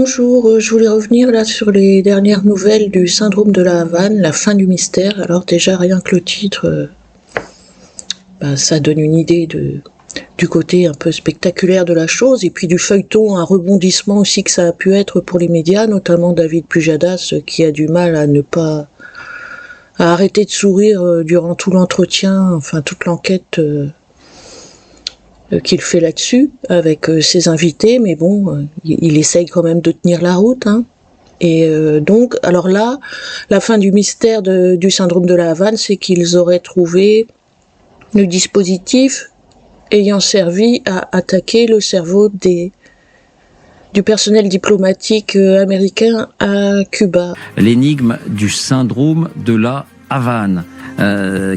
Bonjour, je voulais revenir là sur les dernières nouvelles du syndrome de la Havane, la fin du mystère. Alors déjà rien que le titre, ça donne une idée du côté un peu spectaculaire de la chose, et puis du feuilleton, un rebondissement aussi que ça a pu être pour les médias, notamment David Pujadas qui a du mal à arrêter de sourire durant tout l'entretien, enfin toute l'enquête qu'il fait là-dessus avec ses invités, mais bon, il essaye quand même de tenir la route, hein. Et donc, alors là, la fin du mystère du syndrome de la Havane, c'est qu'ils auraient trouvé le dispositif ayant servi à attaquer le cerveau du personnel diplomatique américain à Cuba. L'énigme du syndrome de la Havane,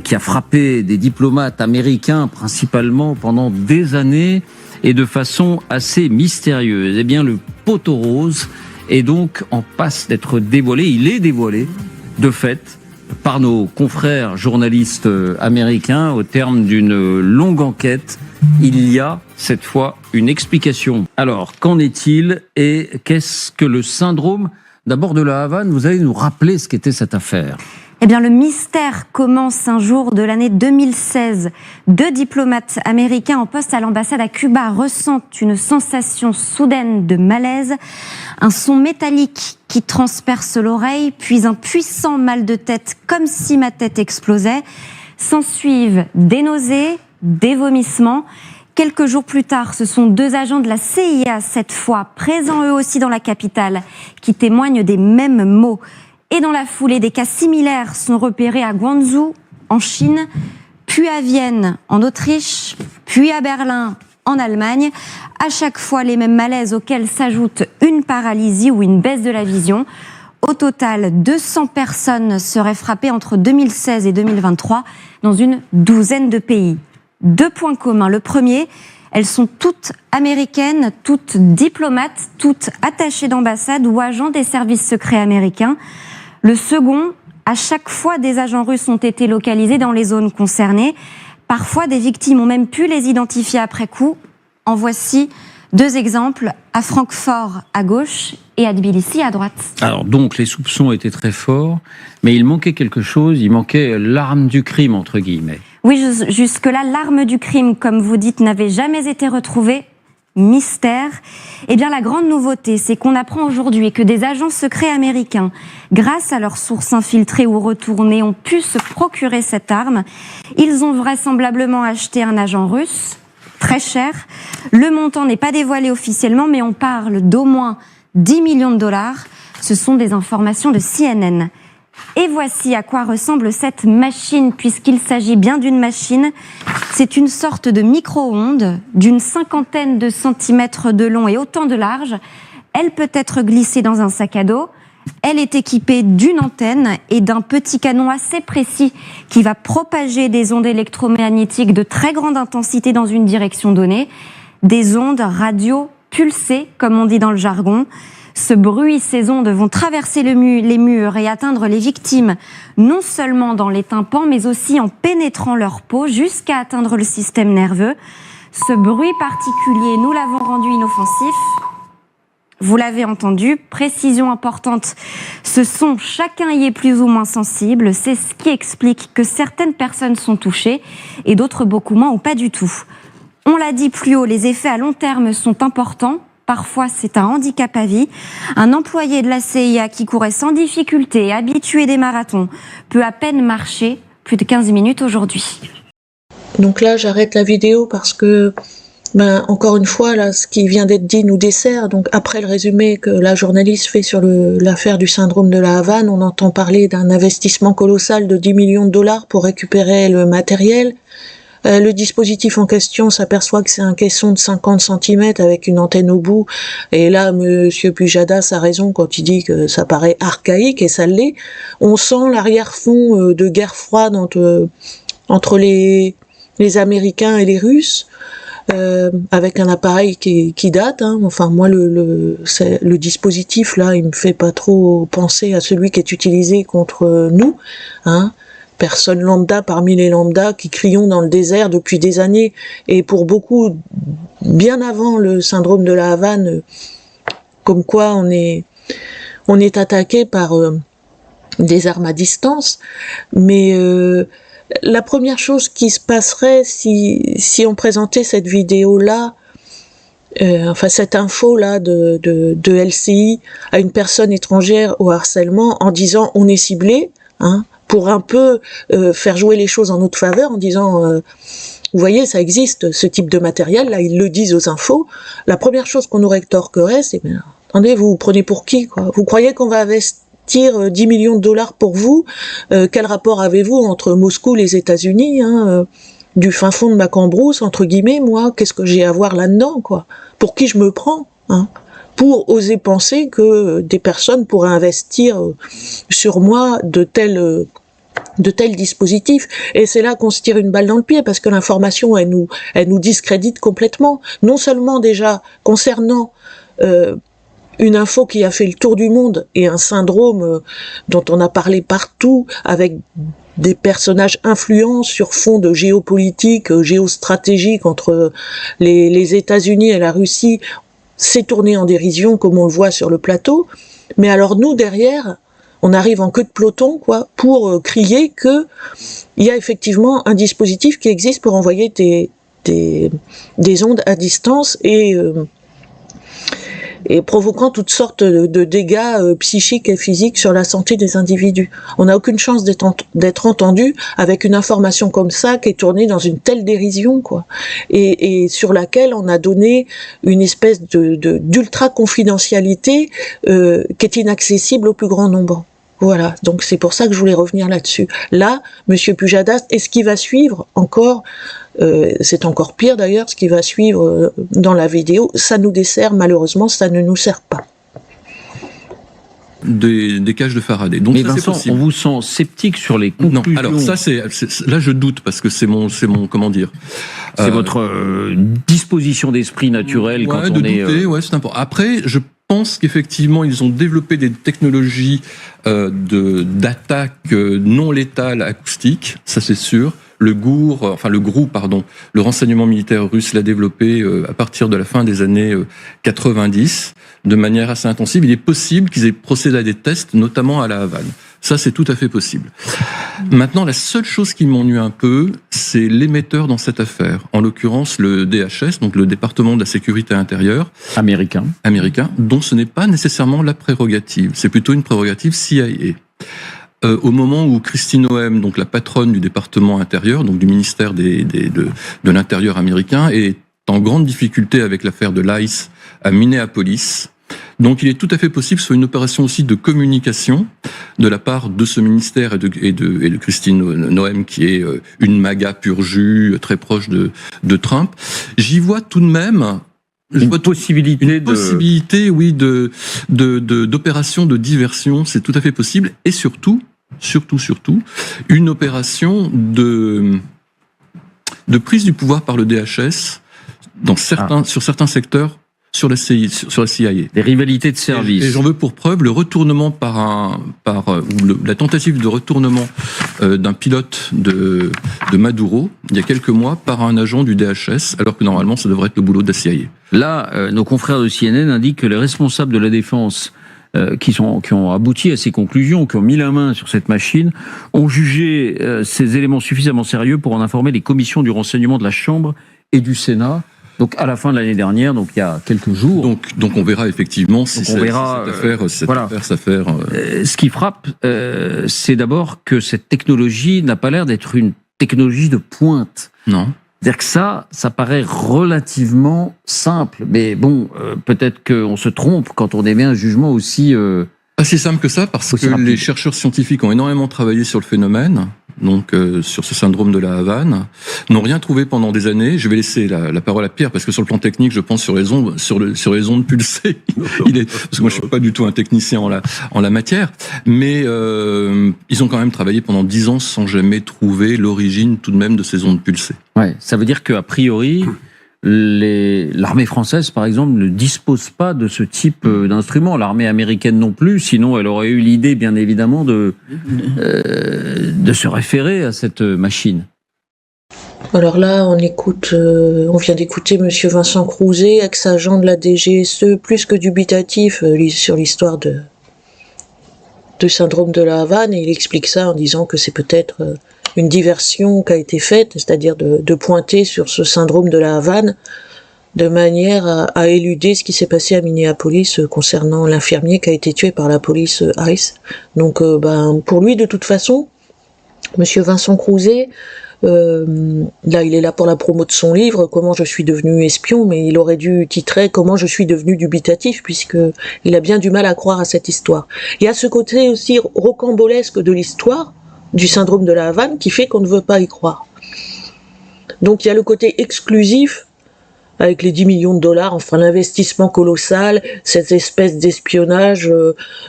qui a frappé des diplomates américains principalement pendant des années et de façon assez mystérieuse. Eh bien, le poteau rose est donc en passe d'être dévoilé. Il est dévoilé, de fait, par nos confrères journalistes américains au terme d'une longue enquête. Il y a cette fois une explication. Alors, qu'en est-il et qu'est-ce que le syndrome d'abord de la Havane? Vous allez nous rappeler ce qu'était cette affaire. Eh bien, le mystère commence un jour de l'année 2016. 2 diplomates américains en poste à l'ambassade à Cuba ressentent une sensation soudaine de malaise, un son métallique qui transperce l'oreille, puis un puissant mal de tête, comme si ma tête explosait. S'ensuivent des nausées, des vomissements. Quelques jours plus tard, ce sont 2 agents de la CIA, cette fois présents eux aussi dans la capitale, qui témoignent des mêmes mots. Et dans la foulée, des cas similaires sont repérés à Guangzhou, en Chine, puis à Vienne, en Autriche, puis à Berlin, en Allemagne. À chaque fois, les mêmes malaises auxquels s'ajoute une paralysie ou une baisse de la vision. Au total, 200 personnes seraient frappées entre 2016 et 2023 dans une douzaine de pays. 2 points communs. Le premier, elles sont toutes américaines, toutes diplomates, toutes attachées d'ambassade ou agents des services secrets américains. Le second, à chaque fois, des agents russes ont été localisés dans les zones concernées. Parfois, des victimes ont même pu les identifier après coup. En voici 2 exemples, à Francfort à gauche et à Tbilissi à droite. Alors donc, les soupçons étaient très forts, mais il manquait quelque chose, il manquait l'arme du crime, entre guillemets. Oui, jusque-là, l'arme du crime, comme vous dites, n'avait jamais été retrouvée. Mystère. Eh bien, la grande nouveauté, c'est qu'on apprend aujourd'hui que des agents secrets américains, grâce à leurs sources infiltrées ou retournées, ont pu se procurer cette arme. Ils ont vraisemblablement acheté un agent russe, très cher. Le montant n'est pas dévoilé officiellement, mais on parle d'au moins 10 millions de dollars. Ce sont des informations de CNN. Et voici à quoi ressemble cette machine, puisqu'il s'agit bien d'une machine. C'est une sorte de micro-ondes d'une 50aine de centimètres de long et autant de large. Elle peut être glissée dans un sac à dos. Elle est équipée d'une antenne et d'un petit canon assez précis qui va propager des ondes électromagnétiques de très grande intensité dans une direction donnée. Des ondes radio pulsées, comme on dit dans le jargon. Ce bruit, ces ondes vont traverser les murs et atteindre les victimes, non seulement dans les tympans, mais aussi en pénétrant leur peau jusqu'à atteindre le système nerveux. Ce bruit particulier, nous l'avons rendu inoffensif. Vous l'avez entendu, précision importante, ce son, chacun y est plus ou moins sensible. C'est ce qui explique que certaines personnes sont touchées et d'autres beaucoup moins ou pas du tout. On l'a dit plus haut, les effets à long terme sont importants. Parfois, c'est un handicap à vie. Un employé de la CIA qui courait sans difficulté, habitué des marathons, peut à peine marcher plus de 15 minutes aujourd'hui. Donc là, j'arrête la vidéo parce que, encore une fois, là, ce qui vient d'être dit nous dessert. Donc après le résumé que la journaliste fait sur l'affaire du syndrome de la Havane, on entend parler d'un investissement colossal de 10 millions de dollars pour récupérer le matériel. Le dispositif en question s'aperçoit que c'est un caisson de 50 cm avec une antenne au bout. Et là, monsieur Pujadas a raison quand il dit que ça paraît archaïque, et ça l'est. On sent l'arrière-fond de guerre froide entre les Américains et les Russes, avec un appareil qui date, hein. Enfin, moi, le dispositif, là, il me fait pas trop penser à celui qui est utilisé contre nous, hein. Personne lambda parmi les lambdas qui crions dans le désert depuis des années. Et pour beaucoup, bien avant le syndrome de la Havane, comme quoi on est attaqué par des armes à distance, mais la première chose qui se passerait si on présentait cette vidéo-là, enfin cette info-là de LCI à une personne étrangère au harcèlement en disant on est ciblé, hein, pour un peu faire jouer les choses en notre faveur, en disant vous voyez, ça existe, ce type de matériel, là ils le disent aux infos, la première chose qu'on nous rétorquerait, c'est mais, attendez, vous prenez pour qui, quoi? Vous croyez qu'on va investir 10 millions de dollars pour vous? Quel rapport avez-vous entre Moscou et les États-Unis, hein, du fin fond de ma cambrousse, entre guillemets, moi, qu'est-ce que j'ai à voir là-dedans, quoi? Pour qui je me prends, hein? Pour oser penser que des personnes pourraient investir sur moi de tels dispositifs. Et c'est là qu'on se tire une balle dans le pied, parce que l'information, elle nous discrédite complètement. Non seulement déjà concernant une info qui a fait le tour du monde et un syndrome dont on a parlé partout avec des personnages influents sur fond de géopolitique, géostratégique entre les États-Unis et la Russie, s'est tourné en dérision comme on le voit sur le plateau. Mais alors nous, derrière, on arrive en queue de peloton, quoi, pour crier que il y a effectivement un dispositif qui existe pour envoyer des ondes à distance et provoquant toutes sortes de dégâts psychiques et physiques sur la santé des individus. On n'a aucune chance d'être entendu avec une information comme ça qui est tournée dans une telle dérision, quoi, et sur laquelle on a donné une espèce d'ultra confidentialité qui est inaccessible au plus grand nombre. Voilà, donc c'est pour ça que je voulais revenir là-dessus. Là, Monsieur Pujadas, et ce qui va suivre encore, c'est encore pire d'ailleurs, ce qui va suivre dans la vidéo, ça nous dessert, malheureusement, ça ne nous sert pas. Des cages de Faraday. Donc mais ça, Vincent, on vous sent sceptique sur les conclusions. Non, alors ça là je doute parce que c'est mon comment dire. C'est votre disposition d'esprit naturelle quand on est. Douter, ouais, c'est important. Après, je pense qu'effectivement ils ont développé des technologies d'attaque non létale acoustique, ça c'est sûr. Le renseignement militaire russe l'a développé à partir de la fin des années 90 de manière assez intensive. Il est possible qu'ils aient procédé à des tests, notamment à la Havane. Ça, c'est tout à fait possible. Maintenant, la seule chose qui m'ennuie un peu, c'est l'émetteur dans cette affaire. En l'occurrence, le DHS, donc le département de la sécurité intérieure. Américain, dont ce n'est pas nécessairement la prérogative. C'est plutôt une prérogative CIA. Au moment où Christine Noem, donc la patronne du département intérieur, donc du ministère de l'Intérieur américain, est en grande difficulté avec l'affaire de l'ICE à Minneapolis. Donc il est tout à fait possible que ce soit une opération aussi de communication de la part de ce ministère et de Christine Noem, qui est une MAGA pur jus, très proche de Trump. J'y vois tout de même une possibilité, oui, d'opération de diversion, c'est tout à fait possible, et surtout, une opération de prise du pouvoir par le DHS sur certains secteurs, sur la CIA. Des rivalités de services. Et j'en veux pour preuve le retournement la tentative de retournement d'un pilote de Maduro, il y a quelques mois, par un agent du DHS, alors que normalement ça devrait être le boulot de la CIA. Là, nos confrères de CNN indiquent que les responsables de la défense qui ont abouti à ces conclusions, qui ont mis la main sur cette machine, ont jugé ces éléments suffisamment sérieux pour en informer les commissions du renseignement de la Chambre et du Sénat. Donc à la fin de l'année dernière, donc il y a quelques jours. Donc on verra effectivement si cette affaire. Ce qui frappe, c'est d'abord que cette technologie n'a pas l'air d'être une technologie de pointe. Non. C'est-à-dire que ça paraît relativement simple. Mais bon, peut-être qu'on se trompe quand on émet un jugement aussi... Pas si simple que ça, parce que les chercheurs scientifiques ont énormément travaillé sur le phénomène, donc sur ce syndrome de la Havane, n'ont rien trouvé pendant des années. Je vais laisser la parole à Pierre, parce que sur le plan technique, je pense sur les ondes pulsées. Parce que moi, je suis pas du tout un technicien en la matière, mais ils ont quand même travaillé pendant 10 ans sans jamais trouver l'origine tout de même de ces ondes pulsées. Ouais, ça veut dire qu'a priori, l'armée française, par exemple, ne dispose pas de ce type d'instrument. L'armée américaine non plus, sinon elle aurait eu l'idée, bien évidemment, de se référer à cette machine. Alors là, on vient d'écouter Monsieur Vincent Crouzet, ex-agent de la DGSE, plus que dubitatif sur l'histoire de syndrome de la Havane, et il explique ça en disant que c'est peut-être une diversion qui a été faite, c'est-à-dire de pointer sur ce syndrome de la Havane de manière à éluder ce qui s'est passé à Minneapolis concernant l'infirmier qui a été tué par la police ICE. Donc pour lui, de toute façon, Monsieur Vincent Crouzet, là il est là pour la promo de son livre Comment je suis devenu espion, mais il aurait dû titrer Comment je suis devenu dubitatif, puisque il a bien du mal à croire à cette histoire. Il y a ce côté aussi rocambolesque de l'histoire du syndrome de la Havane qui fait qu'on ne veut pas y croire. Donc il y a le côté exclusif avec les 10 millions de dollars, enfin l'investissement colossal, cette espèce d'espionnage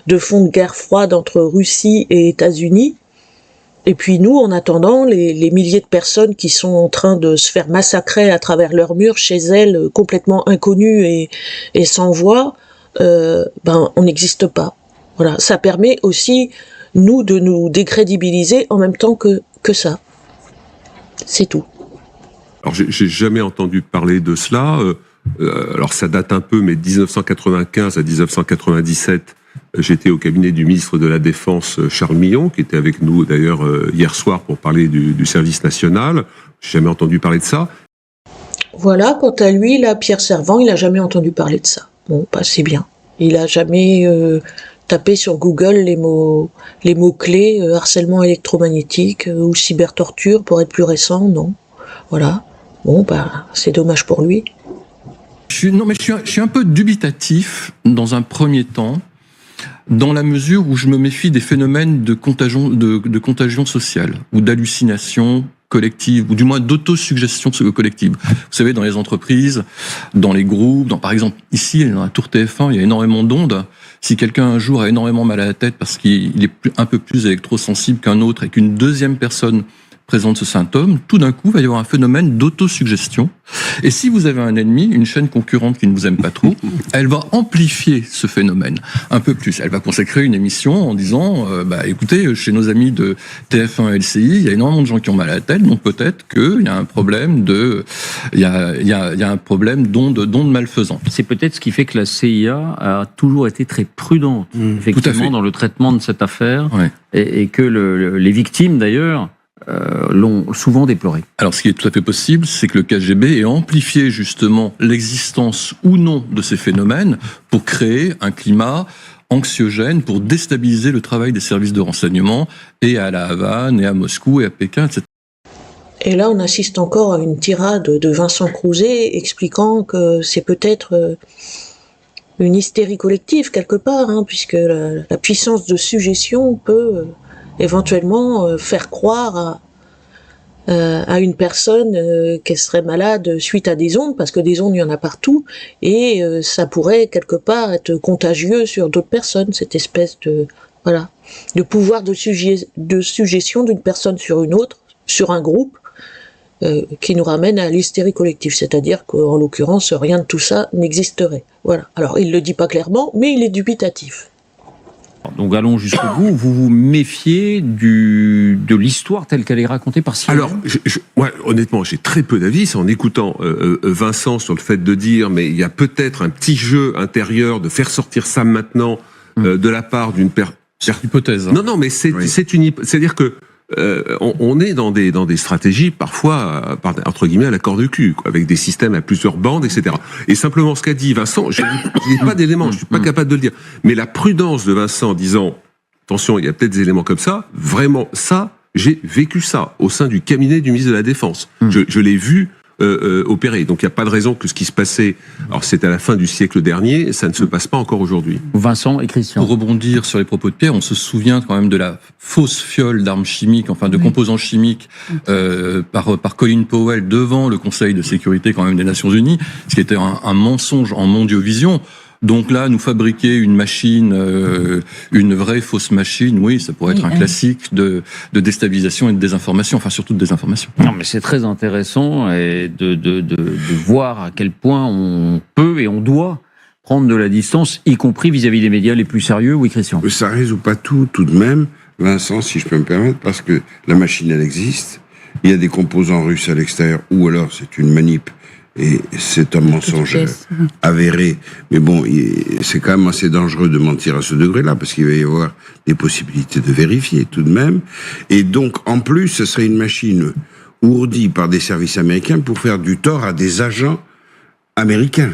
de fonds de guerre froide entre Russie et États-Unis. Et puis nous, en attendant, les milliers de personnes qui sont en train de se faire massacrer à travers leurs murs, chez elles, complètement inconnues et sans voix, on n'existe pas. Voilà, ça permet aussi, nous, de nous décrédibiliser en même temps que ça. C'est tout. Alors, j'ai jamais entendu parler de cela. Alors, ça date un peu, mais de 1995 à 1997, j'étais au cabinet du ministre de la Défense, Charles Millon, qui était avec nous d'ailleurs hier soir pour parler du service national. J'ai jamais entendu parler de ça. Voilà, quant à lui, là, Pierre Servant, il a jamais entendu parler de ça. Bon, c'est bien. Il a jamais tapé sur Google les mots-clés harcèlement électromagnétique ou cybertorture pour être plus récent, non. Voilà. Bon, c'est dommage pour lui. Je suis un peu dubitatif dans un premier temps, dans la mesure où je me méfie des phénomènes de contagion sociale ou d'hallucination collective, ou du moins d'autosuggestion collective. Vous savez, dans les entreprises, dans les groupes, par exemple ici, dans la tour TF1, il y a énormément d'ondes. Si quelqu'un un jour a énormément mal à la tête parce qu'il est un peu plus électrosensible qu'un autre et qu'une deuxième personne présente ce symptôme, tout d'un coup, il va y avoir un phénomène d'autosuggestion. Et si vous avez un ennemi, une chaîne concurrente qui ne vous aime pas trop, elle va amplifier ce phénomène un peu plus. Elle va consacrer une émission en disant, écoutez, chez nos amis de TF1 et LCI, il y a énormément de gens qui ont mal à la tête, donc peut-être qu'il y a un problème il y a un problème d'ondes malfaisantes. C'est peut-être ce qui fait que la CIA a toujours été très prudente, effectivement, dans le traitement de cette affaire, ouais. et que les victimes, d'ailleurs, l'ont souvent déploré. Alors, ce qui est tout à fait possible, c'est que le KGB ait amplifié justement l'existence ou non de ces phénomènes pour créer un climat anxiogène, pour déstabiliser le travail des services de renseignement, et à la Havane, et à Moscou, et à Pékin, etc. Et là, on assiste encore à une tirade de Vincent Crouzet expliquant que c'est peut-être une hystérie collective quelque part, puisque la puissance de suggestion peut éventuellement faire croire à une personne qu'elle serait malade suite à des ondes, parce que des ondes, il y en a partout, et ça pourrait quelque part être contagieux sur d'autres personnes, cette espèce de pouvoir de suggestion d'une personne sur une autre, sur un groupe, qui nous ramène à l'hystérie collective, c'est-à-dire qu'en l'occurrence, rien de tout ça n'existerait. Voilà. Alors, il le dit pas clairement, mais il est dubitatif. Donc allons jusqu'au bout. Vous vous méfiez de l'histoire telle qu'elle est racontée par Cyril? Alors, honnêtement, j'ai très peu d'avis. C'est en écoutant Vincent sur le fait de dire, mais il y a peut-être un petit jeu intérieur de faire sortir ça maintenant de la part d'une personne. C'est une hypothèse. Non, mais c'est-à-dire que on est dans des stratégies parfois entre guillemets à la corde de cul, quoi, avec des systèmes à plusieurs bandes, etc. Et simplement ce qu'a dit Vincent, je n'ai pas d'éléments, je suis pas capable de le dire, mais la prudence de Vincent en disant attention, il y a peut-être des éléments comme ça, vraiment ça, j'ai vécu ça au sein du cabinet du ministre de la Défense. Je l'ai vu opérer. Donc il n'y a pas de raison que ce qui se passait, alors c'est à la fin du siècle dernier, ça ne se passe pas encore aujourd'hui. Vincent et Christian. Pour rebondir sur les propos de Pierre, on se souvient quand même de la fausse fiole d'armes chimiques, enfin de composants chimiques, par Colin Powell devant le Conseil de sécurité quand même des Nations Unies, ce qui était un mensonge en mondiovision. Donc là, nous fabriquer une machine, une vraie fausse machine, oui, ça pourrait être un classique de déstabilisation et de désinformation, enfin surtout de désinformation. Non, mais c'est très intéressant et de voir à quel point on peut et on doit prendre de la distance, y compris vis-à-vis des médias les plus sérieux. Oui, Christian. Ça résout pas tout de même, Vincent, si je peux me permettre, parce que la machine, elle existe. il y a des composants russes à l'extérieur, ou alors c'est une manip, et c'est un mensonge avéré. Mais bon, c'est quand même assez dangereux de mentir à ce degré-là, parce qu'il va y avoir des possibilités de vérifier tout de même. Et donc, en plus, ce serait une machine ourdie par des services américains pour faire du tort à des agents américains.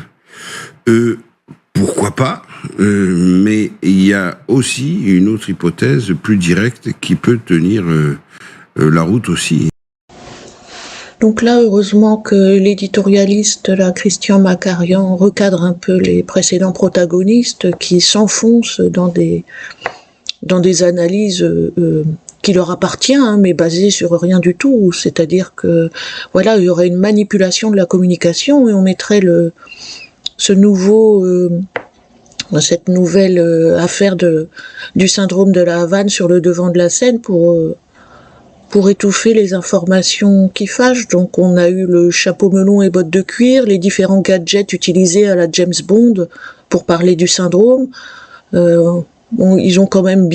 Pourquoi pas, mais il y a aussi une autre hypothèse plus directe qui peut tenir la route aussi. Donc là, heureusement que l'éditorialiste, là, Christian Macarian, recadre un peu les précédents protagonistes qui s'enfoncent dans des analyses qui leur appartiennent, hein, mais basées sur rien du tout. C'est-à-dire que, voilà, il y aurait une manipulation de la communication et on mettrait cette nouvelle affaire du syndrome de la Havane sur le devant de la scène pour étouffer les informations qui fâchent. Donc on a eu le chapeau melon et bottes de cuir, les différents gadgets utilisés à la James Bond pour parler du syndrome. Ils ont quand même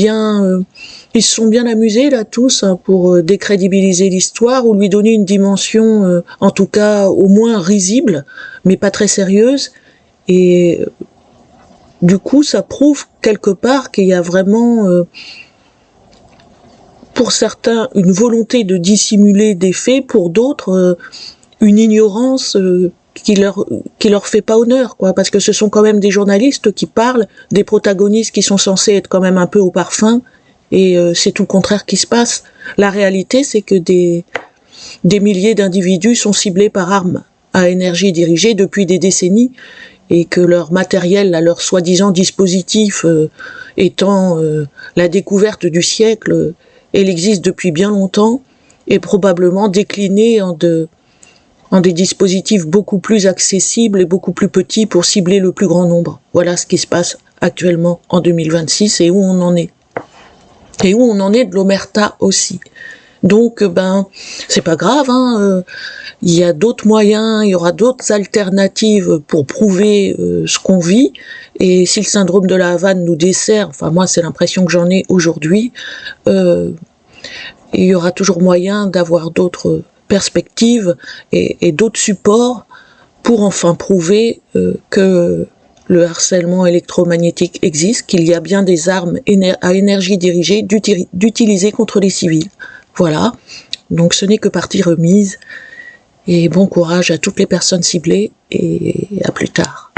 ils se sont bien amusés là tous, hein, pour décrédibiliser l'histoire ou lui donner une dimension, en tout cas au moins risible, mais pas très sérieuse. Et du coup, ça prouve quelque part qu'il y a vraiment, pour certains, une volonté de dissimuler des faits, pour d'autres, une ignorance qui leur fait pas honneur, quoi, parce que ce sont quand même des journalistes qui parlent, des protagonistes qui sont censés être quand même un peu au parfum, et c'est tout le contraire qui se passe. La réalité, c'est que des milliers d'individus sont ciblés par armes à énergie dirigée depuis des décennies, et que leur matériel, leur soi-disant dispositif étant la découverte du siècle, elle existe depuis bien longtemps, et probablement déclinée en des dispositifs beaucoup plus accessibles et beaucoup plus petits pour cibler le plus grand nombre. Voilà ce qui se passe actuellement en 2026 et où on en est. Et où on en est de l'omerta aussi. Donc, c'est pas grave, hein, il y a d'autres moyens, il y aura d'autres alternatives pour prouver ce qu'on vit. Et si le syndrome de la Havane nous dessert, enfin moi c'est l'impression que j'en ai aujourd'hui, il y aura toujours moyen d'avoir d'autres perspectives et d'autres supports pour enfin prouver que le harcèlement électromagnétique existe, qu'il y a bien des armes à énergie dirigée d'utiliser contre les civils. Voilà, donc ce n'est que partie remise, et bon courage à toutes les personnes ciblées, et à plus tard.